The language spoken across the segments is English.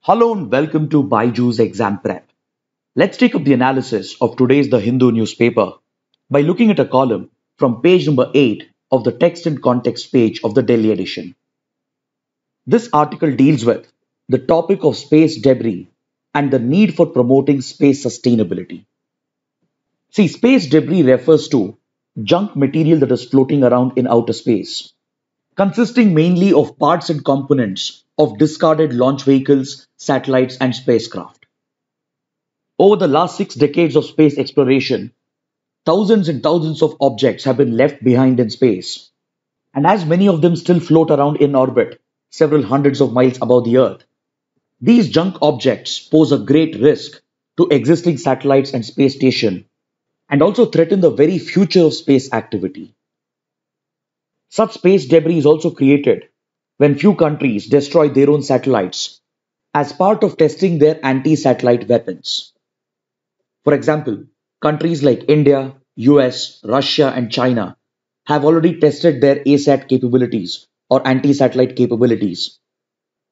Hello and welcome to BYJU'S Exam Prep. Let's take up the analysis of today's The Hindu newspaper by looking at a column from page number 8 of the text and context page of the Delhi edition. This article deals with the topic of space debris and the need for promoting space sustainability. See, space debris refers to junk material that is floating around in outer space, consisting mainly of parts and components of discarded launch vehicles, satellites, and spacecraft. Over the last 6 decades of space exploration, thousands and thousands of objects have been left behind in space, and as many of them still float around in orbit, several hundreds of miles above the Earth, these junk objects pose a great risk to existing satellites and space stations and also threaten the very future of space activity. Such space debris is also created when few countries destroy their own satellites as part of testing their anti-satellite weapons. For example, countries like India, US, Russia, and China have already tested their ASAT capabilities or anti-satellite capabilities.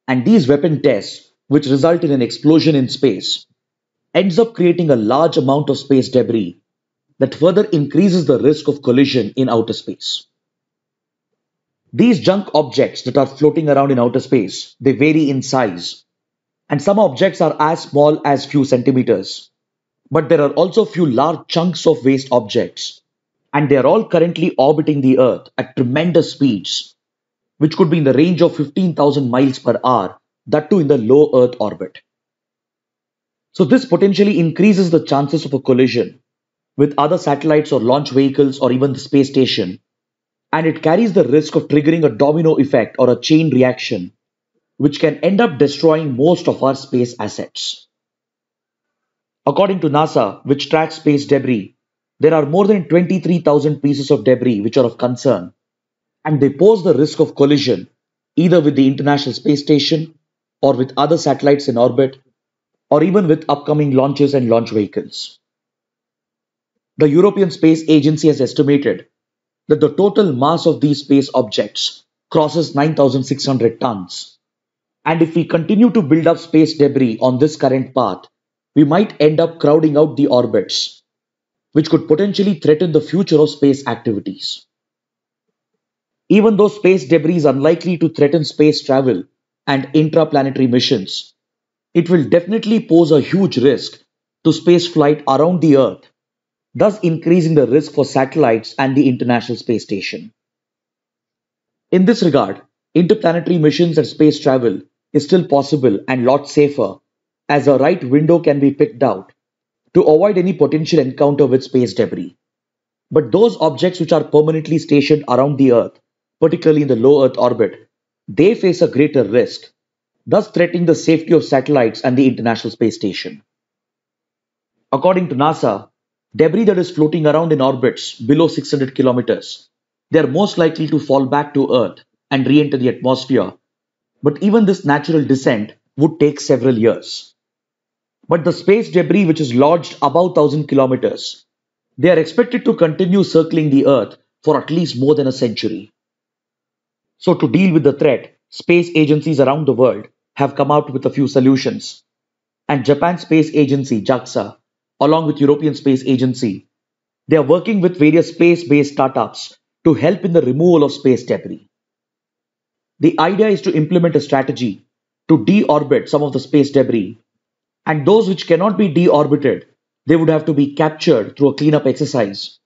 And these weapon tests, which result in an explosion in space, ends up creating a large amount of space debris that further increases the risk of collision in outer space. These junk objects that are floating around in outer space, they vary in size. And some objects are as small as few centimeters. But there are also few large chunks of waste objects. And they are all currently orbiting the Earth at tremendous speeds, which could be in the range of 15,000 miles per hour, that too in the low Earth orbit. So this potentially increases the chances of a collision with other satellites or launch vehicles or even the space station. And it carries the risk of triggering a domino effect or a chain reaction, which can end up destroying most of our space assets. According to NASA, which tracks space debris, there are more than 23,000 pieces of debris which are of concern, and they pose the risk of collision either with the International Space Station or with other satellites in orbit, or even with upcoming launches and launch vehicles. The European Space Agency has estimated that the total mass of these space objects crosses 9,600 tons. And if we continue to build up space debris on this current path, we might end up crowding out the orbits, which could potentially threaten the future of space activities. Even though space debris is unlikely to threaten space travel and intraplanetary missions, it will definitely pose a huge risk to space flight around the Earth, thus increasing the risk for satellites and the International Space Station. In this regard, interplanetary missions and space travel is still possible and lot safer, as a right window can be picked out to avoid any potential encounter with space debris. But those objects which are permanently stationed around the Earth, particularly in the low Earth orbit, they face a greater risk, thus threatening the safety of satellites and the International Space Station. According to NASA, debris that is floating around in orbits below 600 kilometers, they are most likely to fall back to Earth and re-enter the atmosphere. But even this natural descent would take several years. But the space debris which is lodged above 1,000 kilometers, they are expected to continue circling the Earth for at least more than a century. So to deal with the threat, space agencies around the world have come out with a few solutions. And Japan Space Agency, JAXA, along with European Space Agency, they are working with various space-based startups to help in the removal of space debris. The idea is to implement a strategy to deorbit some of the space debris, and those which cannot be deorbited, they would have to be captured through a cleanup exercise,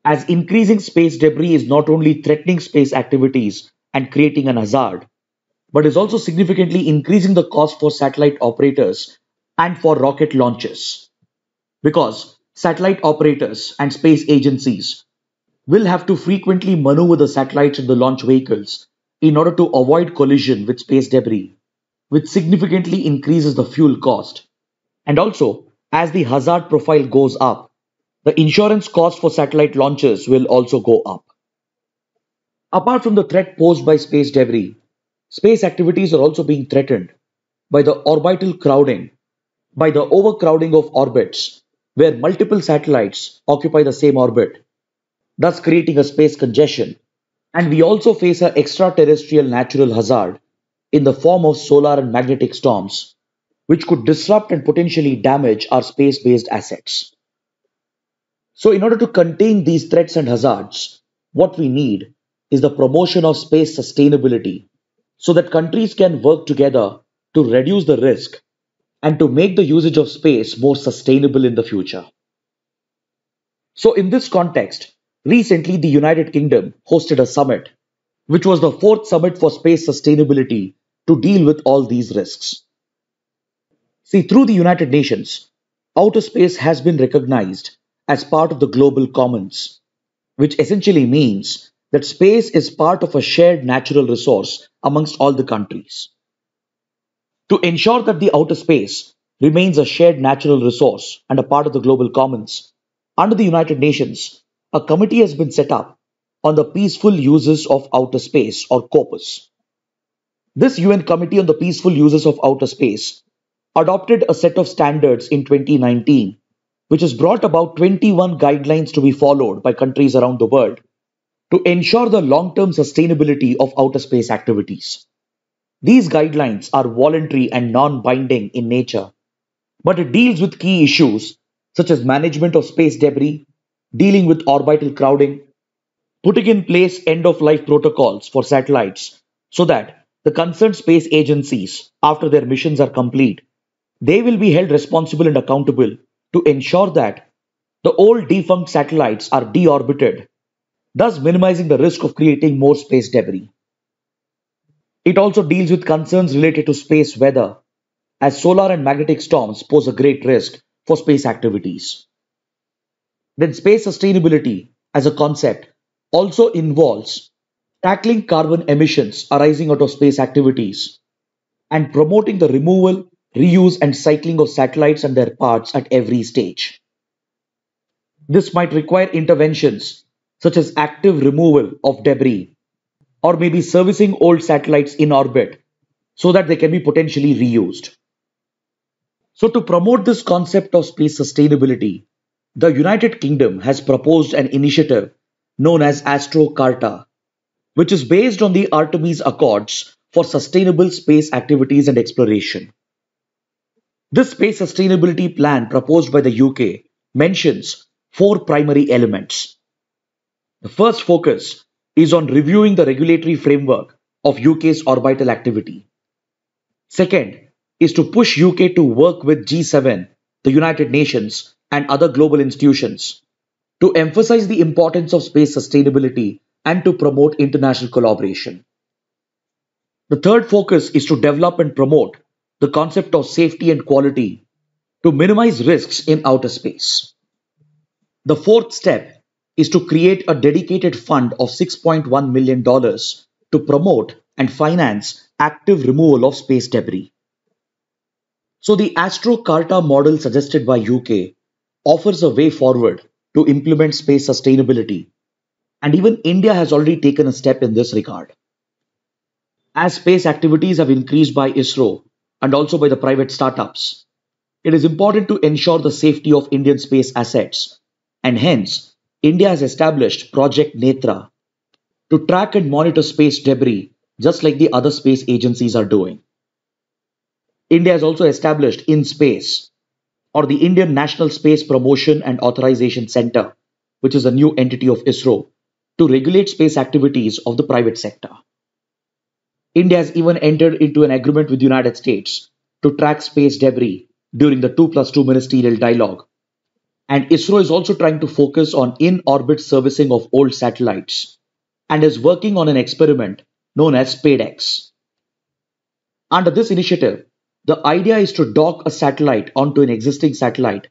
as increasing space debris is not only threatening space activities and creating an hazard, but is also significantly increasing the cost for satellite operators and for rocket launches. Because satellite operators and space agencies will have to frequently maneuver the satellites and the launch vehicles in order to avoid collision with space debris, which significantly increases the fuel cost. And also, as the hazard profile goes up, the insurance cost for satellite launches will also go up. Apart from the threat posed by space debris, space activities are also being threatened by the orbital crowding, by the overcrowding of orbits, where multiple satellites occupy the same orbit, thus creating a space congestion. And we also face an extraterrestrial natural hazard in the form of solar and magnetic storms, which could disrupt and potentially damage our space-based assets. So in order to contain these threats and hazards, what we need is the promotion of space sustainability so that countries can work together to reduce the risk and to make the usage of space more sustainable in the future. So in this context, recently the United Kingdom hosted a summit, which was the fourth summit for space sustainability to deal with all these risks. See, through the United Nations, outer space has been recognized as part of the global commons, which essentially means that space is part of a shared natural resource amongst all the countries. To ensure that the outer space remains a shared natural resource and a part of the global commons, under the United Nations, a committee has been set up on the peaceful uses of outer space, or COPUS. This UN Committee on the Peaceful Uses of Outer Space adopted a set of standards in 2019, which has brought about 21 guidelines to be followed by countries around the world to ensure the long-term sustainability of outer space activities. These guidelines are voluntary and non-binding in nature, but it deals with key issues such as management of space debris, dealing with orbital crowding, putting in place end-of-life protocols for satellites so that the concerned space agencies, after their missions are complete, they will be held responsible and accountable to ensure that the old defunct satellites are deorbited, thus minimizing the risk of creating more space debris. It also deals with concerns related to space weather, as solar and magnetic storms pose a great risk for space activities. Then space sustainability as a concept also involves tackling carbon emissions arising out of space activities and promoting the removal, reuse, and cycling of satellites and their parts at every stage. This might require interventions such as active removal of debris or maybe servicing old satellites in orbit so that they can be potentially reused. So, to promote this concept of space sustainability, the United Kingdom has proposed an initiative known as Astro Carta, which is based on the Artemis Accords for sustainable space activities and exploration. This space sustainability plan proposed by the UK mentions four primary elements. The first focus is on reviewing the regulatory framework of UK's orbital activity. Second is to push UK to work with G7, the United Nations, and other global institutions to emphasize the importance of space sustainability and to promote international collaboration. The third focus is to develop and promote the concept of safety and quality to minimize risks in outer space. The fourth step is to create a dedicated fund of $6.1 million to promote and finance active removal of space debris. So the Astro Carta model suggested by UK offers a way forward to implement space sustainability, and even India has already taken a step in this regard. As space activities have increased by ISRO and also by the private startups, it is important to ensure the safety of Indian space assets, and hence India has established Project Netra to track and monitor space debris just like the other space agencies are doing. India has also established InSpace, or the Indian National Space Promotion and Authorization Center, which is a new entity of ISRO, to regulate space activities of the private sector. India has even entered into an agreement with the United States to track space debris during the 2+2 ministerial dialogue. And ISRO is also trying to focus on in-orbit servicing of old satellites and is working on an experiment known as SpadeX. Under this initiative, the idea is to dock a satellite onto an existing satellite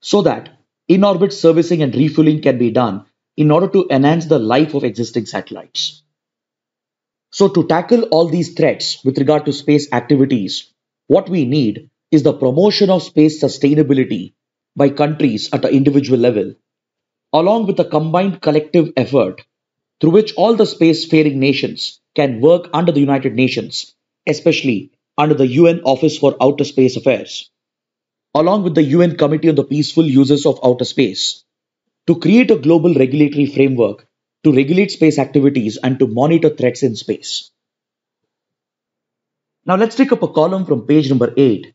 so that in-orbit servicing and refueling can be done in order to enhance the life of existing satellites. So to tackle all these threats with regard to space activities, what we need is the promotion of space sustainability by countries at an individual level, along with a combined collective effort through which all the spacefaring nations can work under the United Nations, especially under the UN Office for Outer Space Affairs, along with the UN Committee on the Peaceful Uses of Outer Space, to create a global regulatory framework to regulate space activities and to monitor threats in space. Now let's take up a column from page number 8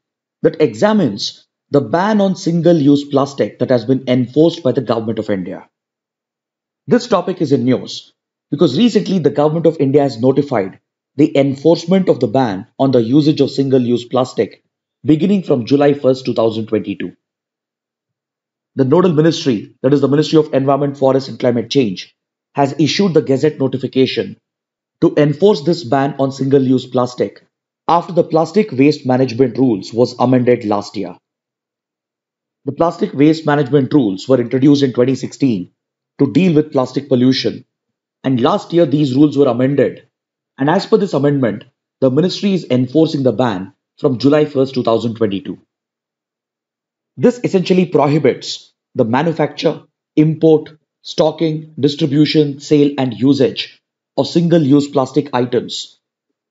that examines the ban on single-use plastic that has been enforced by the Government of India. This topic is in news because recently the Government of India has notified the enforcement of the ban on the usage of single-use plastic beginning from July 1st, 2022. The nodal ministry, that is the Ministry of Environment, Forest and Climate Change, has issued the Gazette notification to enforce this ban on single-use plastic after the plastic waste management rules was amended last year. The plastic waste management rules were introduced in 2016 to deal with plastic pollution, and last year these rules were amended, and as per this amendment, the ministry is enforcing the ban from July 1st, 2022. This essentially prohibits the manufacture, import, stocking, distribution, sale and usage of single-use plastic items,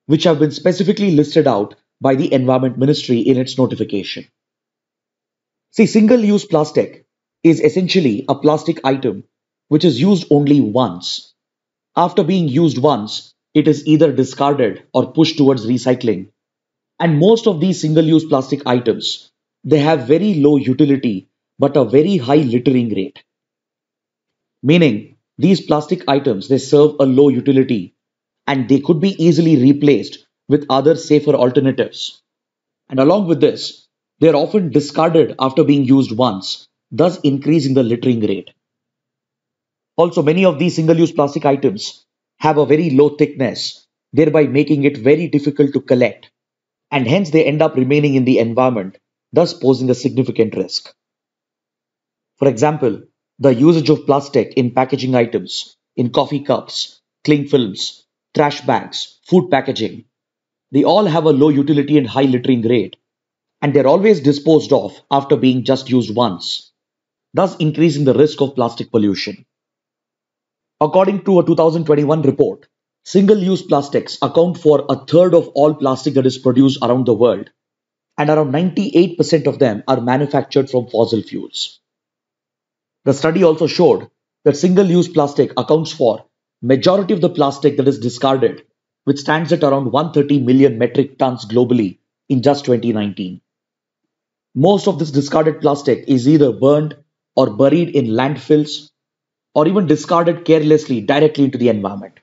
which have been specifically listed out by the Environment Ministry in its notification. See, single-use plastic is essentially a plastic item which is used only once. After being used once, it is either discarded or pushed towards recycling. And most of these single-use plastic items, they have very low utility but a very high littering rate. Meaning, these plastic items, they serve a low utility and they could be easily replaced with other safer alternatives. And along with this, they are often discarded after being used once, thus increasing the littering rate. Also, many of these single-use plastic items have a very low thickness, thereby making it very difficult to collect, and hence they end up remaining in the environment, thus posing a significant risk. For example, the usage of plastic in packaging items, in coffee cups, cling films, trash bags, food packaging, they all have a low utility and high littering rate, and they're always disposed of after being just used once, thus increasing the risk of plastic pollution. According to a 2021 report, single-use plastics account for a third of all plastic that is produced around the world, and around 98% of them are manufactured from fossil fuels. The study also showed that single-use plastic accounts for majority of the plastic that is discarded, which stands at around 130 million metric tons globally in just 2019. Most of this discarded plastic is either burned or buried in landfills or even discarded carelessly directly into the environment.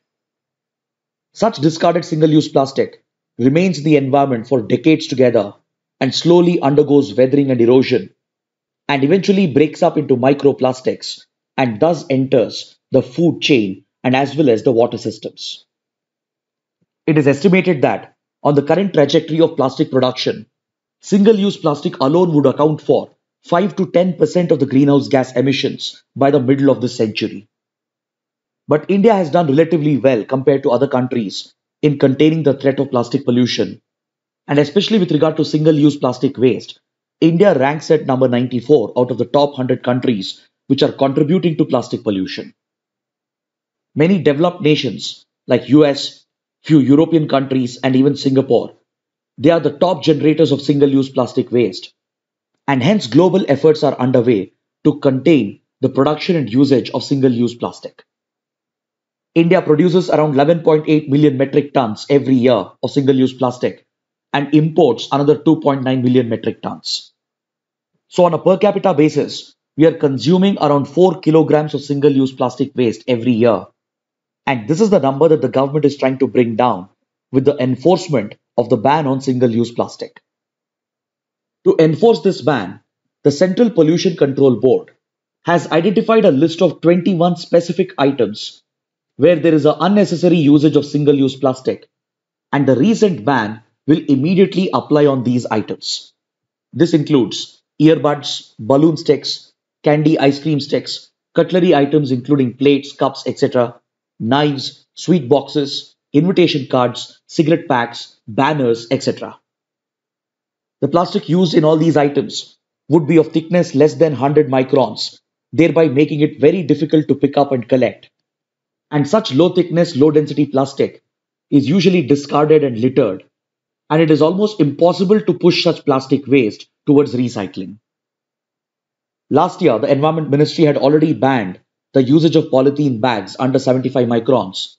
Such discarded single-use plastic remains in the environment for decades together and slowly undergoes weathering and erosion, and eventually breaks up into microplastics and thus enters the food chain and as well as the water systems. It is estimated that on the current trajectory of plastic production, single-use plastic alone would account for 5 to 10% of the greenhouse gas emissions by the middle of this century. But India has done relatively well compared to other countries in containing the threat of plastic pollution, and especially with regard to single-use plastic waste, India ranks at number 94 out of the top 100 countries which are contributing to plastic pollution. Many developed nations like US, few European countries and even Singapore, they are the top generators of single-use plastic waste, and hence global efforts are underway to contain the production and usage of single-use plastic. India produces around 11.8 million metric tons every year of single-use plastic and imports another 2.9 million metric tons. So on a per capita basis, we are consuming around 4 kilograms of single-use plastic waste every year. And this is the number that the government is trying to bring down with the enforcement of the ban on single-use plastic. To enforce this ban, the Central Pollution Control Board has identified a list of 21 specific items where there is an unnecessary usage of single-use plastic, and the recent ban will immediately apply on these items. This includes earbuds, balloon sticks, candy ice cream sticks, cutlery items including plates, cups, etc., knives, sweet boxes, invitation cards, cigarette packs, banners, etc. The plastic used in all these items would be of thickness less than 100 microns, thereby making it very difficult to pick up and collect. And such low thickness, low density plastic is usually discarded and littered, and it is almost impossible to push such plastic waste towards recycling. Last year, the Environment Ministry had already banned the usage of polythene bags under 75 microns.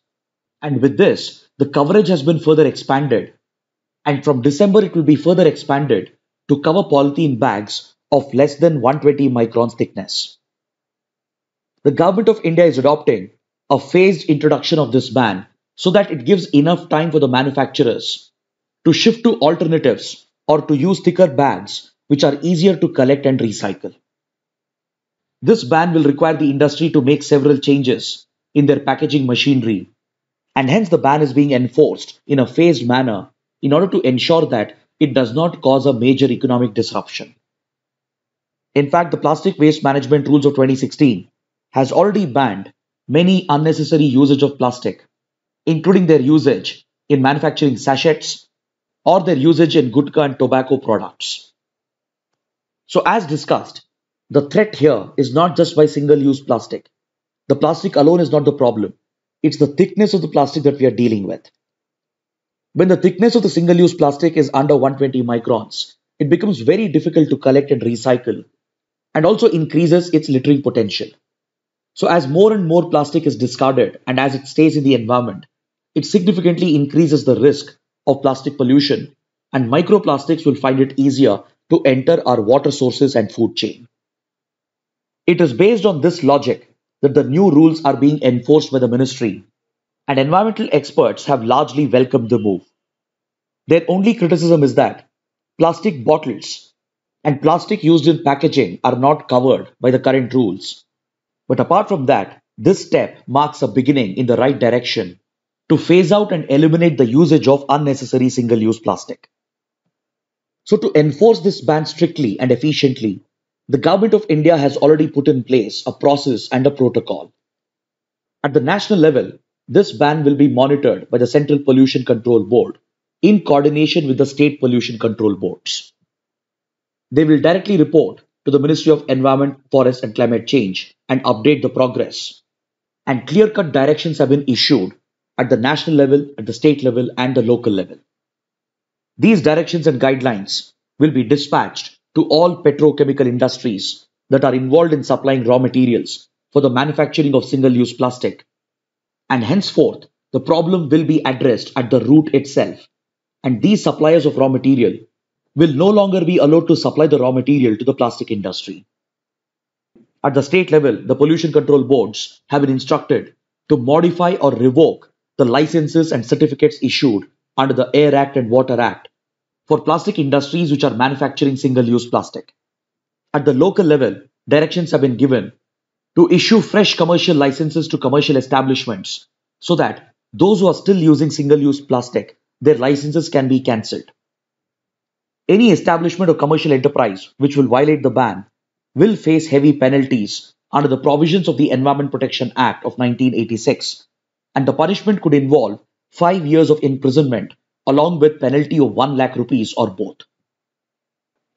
And with this, the coverage has been further expanded. And from December, it will be further expanded to cover polythene bags of less than 120 microns thickness. The Government of India is adopting a phased introduction of this ban so that it gives enough time for the manufacturers to shift to alternatives or to use thicker bags which are easier to collect and recycle. This ban will require the industry to make several changes in their packaging machinery, and hence the ban is being enforced in a phased manner in order to ensure that it does not cause a major economic disruption. In fact, the Plastic Waste Management Rules of 2016 has already banned many unnecessary usage of plastic, including their usage in manufacturing sachets or their usage in gutkha and tobacco products. So as discussed, the threat here is not just by single-use plastic. The plastic alone is not the problem. It's the thickness of the plastic that we are dealing with. When the thickness of the single-use plastic is under 120 microns, it becomes very difficult to collect and recycle, and also increases its littering potential. So as more and more plastic is discarded and as it stays in the environment, it significantly increases the risk of plastic pollution, and microplastics will find it easier to enter our water sources and food chain. It is based on this logic that the new rules are being enforced by the ministry, and environmental experts have largely welcomed the move. Their only criticism is that plastic bottles and plastic used in packaging are not covered by the current rules. But apart from that, this step marks a beginning in the right direction to phase out and eliminate the usage of unnecessary single-use plastic. So to enforce this ban strictly and efficiently, the Government of India has already put in place a process and a protocol. At the national level, this ban will be monitored by the Central Pollution Control Board in coordination with the state pollution control boards. They will directly report to the Ministry of Environment, Forest and Climate Change and update the progress. And clear-cut directions have been issued at the national level, at the state level and the local level. These directions and guidelines will be dispatched to all petrochemical industries that are involved in supplying raw materials for the manufacturing of single-use plastic. And henceforth, the problem will be addressed at the root itself, and these suppliers of raw material will no longer be allowed to supply the raw material to the plastic industry. At the state level, the pollution control boards have been instructed to modify or revoke the licenses and certificates issued under the Air Act and Water Act for plastic industries which are manufacturing single-use plastic. At the local level, directions have been given to issue fresh commercial licenses to commercial establishments so that those who are still using single-use plastic, their licenses can be cancelled. Any establishment or commercial enterprise which will violate the ban will face heavy penalties under the provisions of the Environment Protection Act of 1986, and the punishment could involve 5 years of imprisonment along with penalty of 1 lakh rupees or both.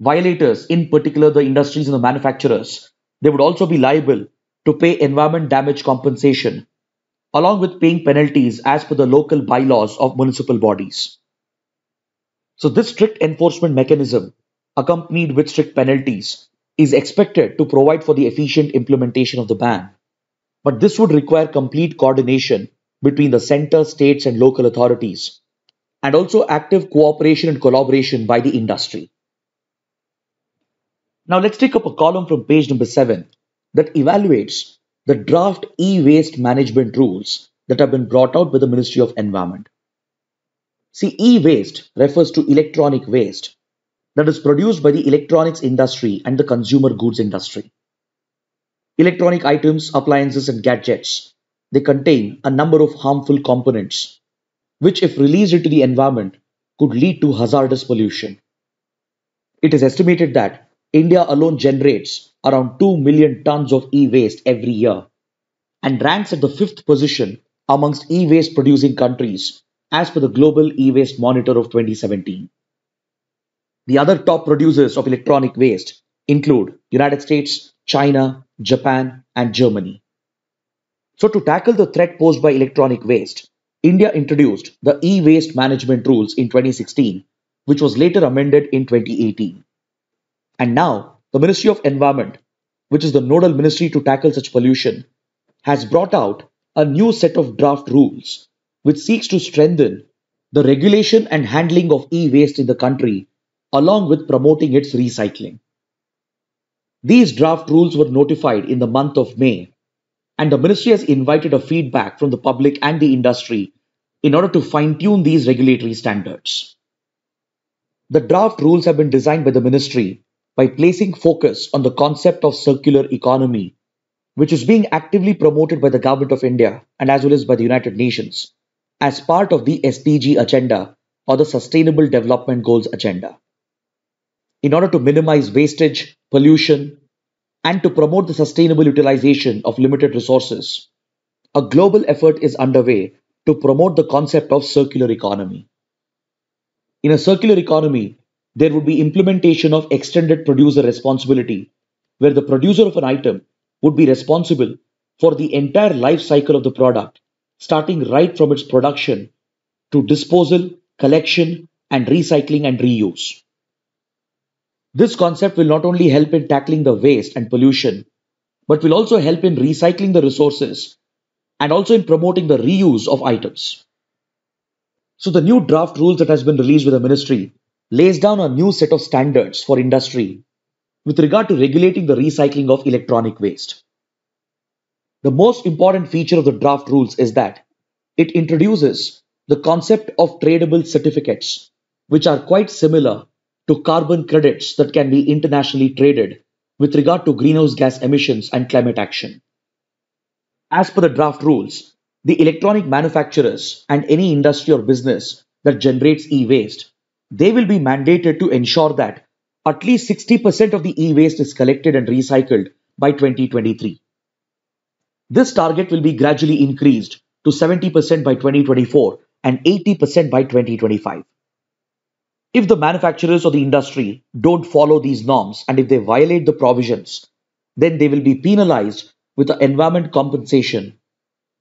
Violators, in particular the industries and the manufacturers, they would also be liable to pay environment damage compensation along with paying penalties as per the local bylaws of municipal bodies. So this strict enforcement mechanism, accompanied with strict penalties, is expected to provide for the efficient implementation of the ban. But this would require complete coordination between the center, states and local authorities, and also active cooperation and collaboration by the industry. Now let's take up a column from page number 7 that evaluates the draft e-waste management rules that have been brought out by the Ministry of Environment. See, e-waste refers to electronic waste that is produced by the electronics industry and the consumer goods industry. Electronic items, appliances and gadgets, they contain a number of harmful components which, if released into the environment, could lead to hazardous pollution. It is estimated that India alone generates around 2 million tons of e-waste every year and ranks at the 5th position amongst e-waste producing countries as per the Global E-Waste Monitor of 2017. The other top producers of electronic waste include United States, China, Japan and Germany. So to tackle the threat posed by electronic waste, India introduced the e-waste management rules in 2016, which was later amended in 2018. And now the Ministry of Environment, which is the nodal ministry to tackle such pollution, has brought out a new set of draft rules which seeks to strengthen the regulation and handling of e-waste in the country, along with promoting its recycling. These draft rules were notified in the month of May, and the ministry has invited a feedback from the public and the industry in order to fine-tune these regulatory standards. The draft rules have been designed by the ministry by placing focus on the concept of circular economy, which is being actively promoted by the Government of India and as well as by the United Nations as part of the SDG agenda or the Sustainable Development Goals agenda. In order to minimize wastage, pollution, and to promote the sustainable utilization of limited resources, a global effort is underway to promote the concept of circular economy. In a circular economy, there would be implementation of extended producer responsibility, where the producer of an item would be responsible for the entire life cycle of the product, starting right from its production to disposal, collection, and recycling and reuse. This concept will not only help in tackling the waste and pollution, but will also help in recycling the resources and also in promoting the reuse of items. So the new draft rules that has been released by the ministry lays down a new set of standards for industry with regard to regulating the recycling of electronic waste. The most important feature of the draft rules is that it introduces the concept of tradable certificates, which are quite similar to carbon credits that can be internationally traded with regard to greenhouse gas emissions and climate action. As per the draft rules, the electronic manufacturers and any industry or business that generates e-waste, they will be mandated to ensure that at least 60% of the e-waste is collected and recycled by 2023. This target will be gradually increased to 70% by 2024 and 80% by 2025. If the manufacturers or the industry don't follow these norms and if they violate the provisions, then they will be penalized with an environment compensation,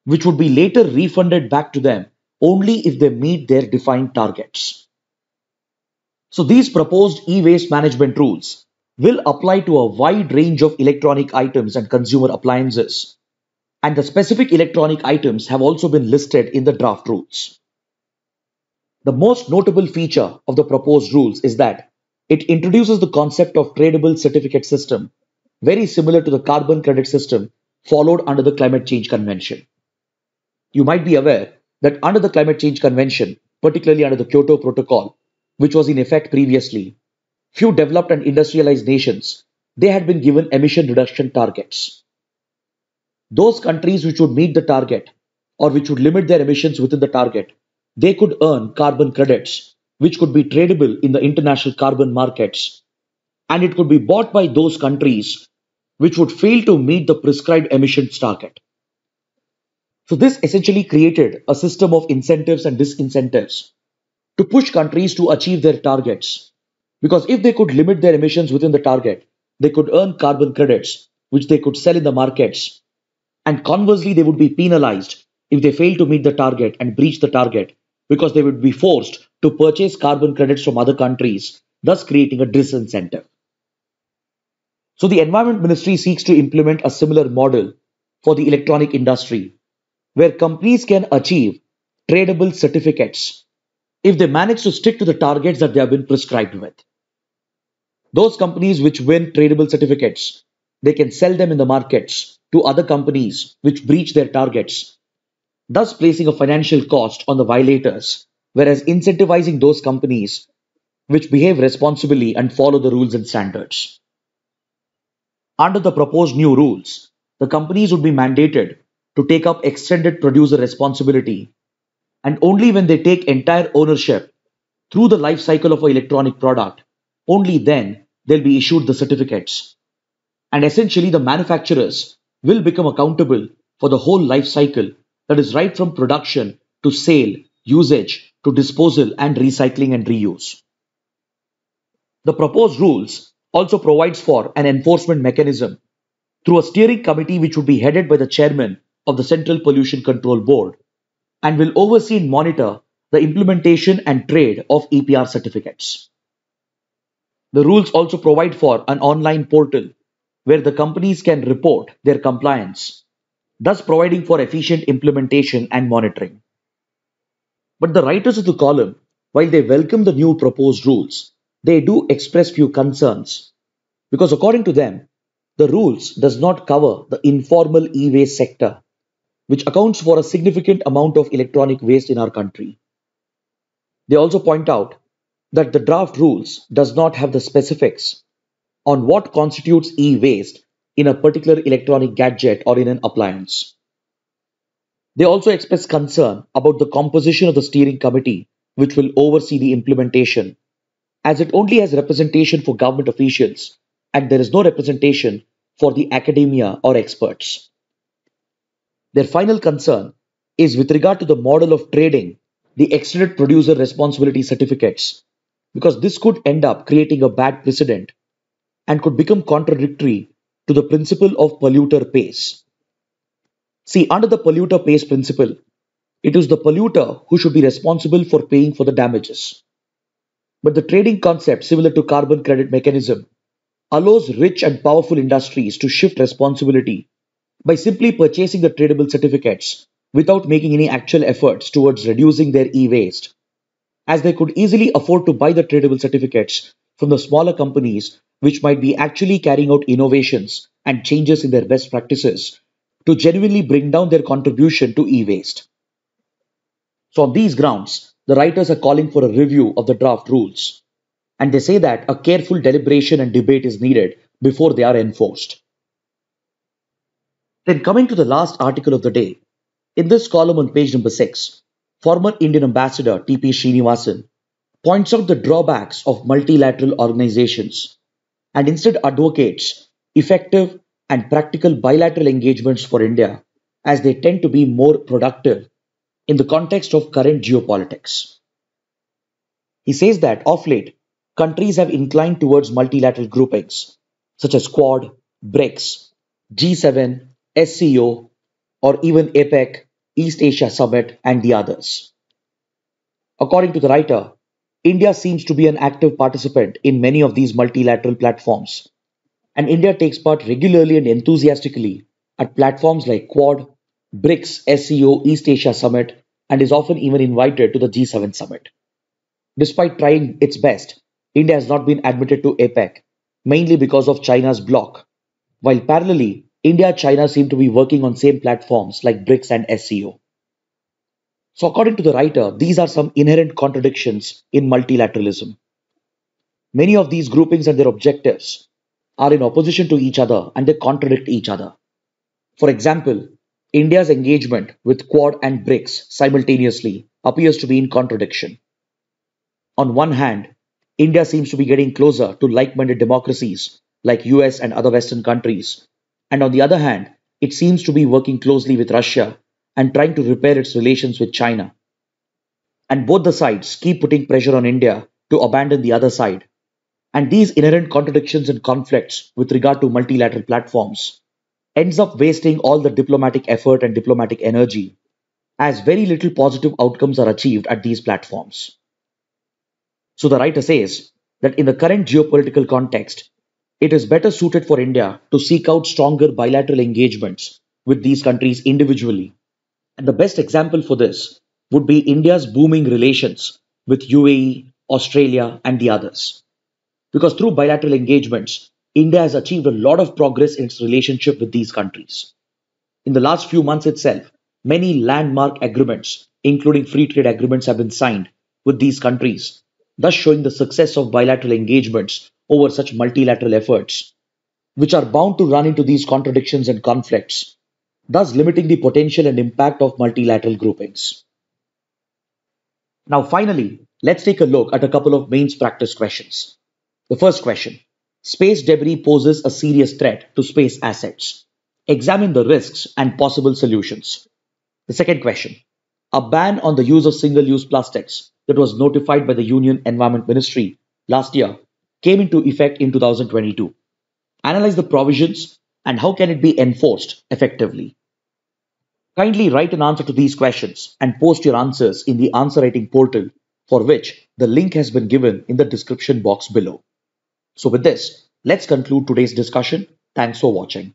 which would be later refunded back to them only if they meet their defined targets. So these proposed e-waste management rules will apply to a wide range of electronic items and consumer appliances, and the specific electronic items have also been listed in the draft rules. The most notable feature of the proposed rules is that it introduces the concept of tradable certificate system, very similar to the carbon credit system followed under the Climate Change Convention. You might be aware that under the Climate Change Convention, particularly under the Kyoto Protocol, which was in effect previously, few developed and industrialized nations, they had been given emission reduction targets. Those countries which would meet the target or which would limit their emissions within the target, they could earn carbon credits, which could be tradable in the international carbon markets, and it could be bought by those countries which would fail to meet the prescribed emissions target. So this essentially created a system of incentives and disincentives to push countries to achieve their targets, because if they could limit their emissions within the target, they could earn carbon credits, which they could sell in the markets, and conversely, they would be penalized if they fail to meet the target and breach the target, because they would be forced to purchase carbon credits from other countries, thus creating a disincentive. So the Environment Ministry seeks to implement a similar model for the electronic industry, where companies can achieve tradable certificates if they manage to stick to the targets that they have been prescribed with. Those companies which win tradable certificates, they can sell them in the markets to other companies which breach their targets, thus placing a financial cost on the violators, whereas incentivizing those companies which behave responsibly and follow the rules and standards. Under the proposed new rules, the companies would be mandated to take up extended producer responsibility, and only when they take entire ownership through the life cycle of an electronic product, only then they'll be issued the certificates. And essentially, the manufacturers will become accountable for the whole life cycle, that is right from production to sale, usage to disposal and recycling and reuse. The proposed rules also provides for an enforcement mechanism through a steering committee which would be headed by the chairman of the Central Pollution Control Board and will oversee and monitor the implementation and trade of EPR certificates. The rules also provide for an online portal where the companies can report their compliance, thus providing for efficient implementation and monitoring. But the writers of the column, while they welcome the new proposed rules, they do express few concerns because according to them, the rules does not cover the informal e-waste sector, which accounts for a significant amount of electronic waste in our country. They also point out that the draft rules does not have the specifics on what constitutes e-waste in a particular electronic gadget or in an appliance. They also express concern about the composition of the steering committee which will oversee the implementation, as it only has representation for government officials and there is no representation for the academia or experts. Their final concern is with regard to the model of trading the extended producer responsibility certificates, because this could end up creating a bad precedent and could become contradictory to the principle of polluter pays. See, under the polluter pays principle, it is the polluter who should be responsible for paying for the damages. But the trading concept, similar to carbon credit mechanism, allows rich and powerful industries to shift responsibility by simply purchasing the tradable certificates without making any actual efforts towards reducing their e-waste, as they could easily afford to buy the tradable certificates from the smaller companies which might be actually carrying out innovations and changes in their best practices to genuinely bring down their contribution to e-waste. So on these grounds, the writers are calling for a review of the draft rules, and they say that a careful deliberation and debate is needed before they are enforced. Then coming to the last article of the day, in this column on page number 6, former Indian ambassador T.P. Srinivasan points out the drawbacks of multilateral organizations and instead advocates effective and practical bilateral engagements for India, as they tend to be more productive in the context of current geopolitics. He says that of late, countries have inclined towards multilateral groupings such as Quad, BRICS, G7, SCO, or even APEC, East Asia Summit, and the others. According to the writer, India seems to be an active participant in many of these multilateral platforms, and India takes part regularly and enthusiastically at platforms like Quad, BRICS, SCO, East Asia Summit, and is often even invited to the G7 Summit. Despite trying its best, India has not been admitted to APEC, mainly because of China's block, while parallelly, India and China seem to be working on same platforms like BRICS and SCO. So according to the writer, these are some inherent contradictions in multilateralism. Many of these groupings and their objectives are in opposition to each other and they contradict each other. For example, India's engagement with Quad and BRICS simultaneously appears to be in contradiction. On one hand, India seems to be getting closer to like-minded democracies like US and other Western countries, and on the other hand, it seems to be working closely with Russia and trying to repair its relations with China. And both the sides keep putting pressure on India to abandon the other side. And these inherent contradictions and conflicts with regard to multilateral platforms ends up wasting all the diplomatic effort and diplomatic energy, as very little positive outcomes are achieved at these platforms. So the writer says that in the current geopolitical context, it is better suited for India to seek out stronger bilateral engagements with these countries individually. And the best example for this would be India's booming relations with UAE, Australia, and the others. Because through bilateral engagements, India has achieved a lot of progress in its relationship with these countries. In the last few months itself, many landmark agreements, including free trade agreements, have been signed with these countries, thus showing the success of bilateral engagements over such multilateral efforts, which are bound to run into these contradictions and conflicts, thus limiting the potential and impact of multilateral groupings. Now finally, let's take a look at a couple of mains practice questions. The first question: space debris poses a serious threat to space assets. Examine the risks and possible solutions. The second question: a ban on the use of single-use plastics that was notified by the Union Environment Ministry last year came into effect in 2022. Analyze the provisions and how can it be enforced effectively. Kindly write an answer to these questions and post your answers in the answer writing portal, for which the link has been given in the description box below. So with this, let's conclude today's discussion. Thanks for watching.